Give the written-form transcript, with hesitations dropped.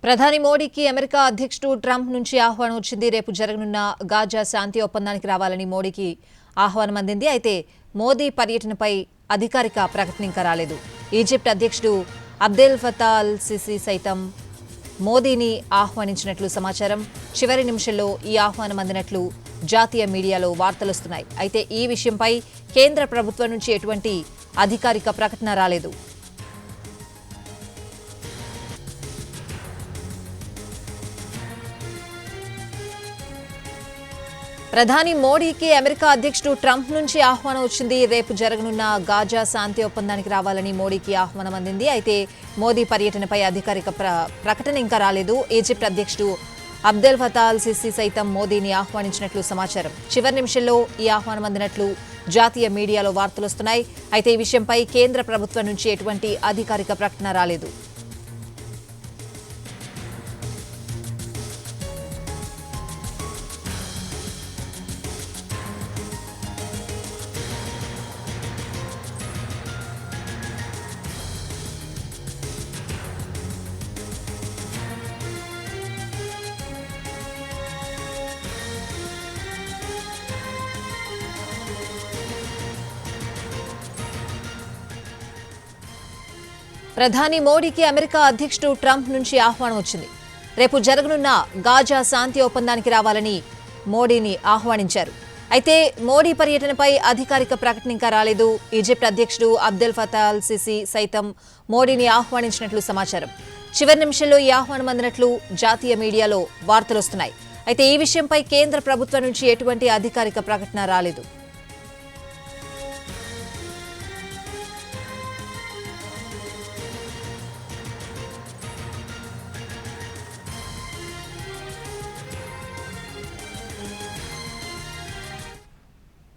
ప్రధాని మోడీకి అమెరికా అధ్యక్షుడు ట్రంప్ నుంచి ఆహ్వానం వచ్చింది. రేపు జరగనున్న గాజా శాంతి ఒప్పందానికి రావాలని మోడీకి ఆహ్వానం అందింది. అయితే మోదీ పర్యటనపై అధికారిక ప్రకటన ఇంకా రాలేదు. ఈజిప్ట్ అధ్యక్షుడు అబ్దెల్ ఫతా అల్ సిసి సైతం మోదీని ఆహ్వానించినట్లు సమాచారం. చివరి నిమిషంలో ఈ ఆహ్వానం అందినట్లు జాతీయ మీడియాలో వార్తలొస్తున్నాయి. అయితే ఈ విషయంపై కేంద్ర ప్రభుత్వం నుంచి ఎటువంటి అధికారిక ప్రకటన రాలేదు. ప్రధాని మోడీకి అమెరికా అధ్యక్షుడు ట్రంప్ నుంచి ఆహ్వానం వచ్చింది. రేపు జరగనున్న గాజా శాంతి ఒప్పందానికి రావాలని మోడీకి ఆహ్వానం అందింది. అయితే మోదీ పర్యటనపై అధికారిక ప్రకటన ఇంకా రాలేదు. ఈజిప్ట్ అధ్యక్షుడు అబ్దెల్ ఫతా అల్ సిసి సైతం మోదీని ఆహ్వానించినట్లు సమాచారం. చివరి నిమిషంలో ఈ ఆహ్వానం అందినట్లు జాతీయ మీడియాలో వార్తలొస్తున్నాయి. అయితే ఈ విషయంపై కేంద్ర ప్రభుత్వం నుంచి ఎటువంటి అధికారిక ప్రకటన రాలేదు. ప్రధాని మోడీకి అమెరికా అధ్యక్షుడు ట్రంప్ నుంచి ఆహ్వానం వచ్చింది. రేపు జరగనున్న గాజా శాంతి ఒప్పందానికి రావాలని మోడీని ఆహ్వానించారు. అయితే మోడీ పర్యటనపై అధికారిక ప్రకటన ఇంకా రాలేదు. ఈజిప్ట్ అధ్యక్షుడు అబ్దెల్ ఫతా అల్ సిసి సైతం మోడీని ఆహ్వానించినట్లు సమాచారం. చివరి నిమిషంలో ఈ ఆహ్వానం అందినట్లు జాతీయ మీడియాలో వార్తలొస్తున్నాయి. అయితే ఈ విషయంపై కేంద్ర ప్రభుత్వం నుంచి ఎటువంటి అధికారిక ప్రకటన రాలేదు.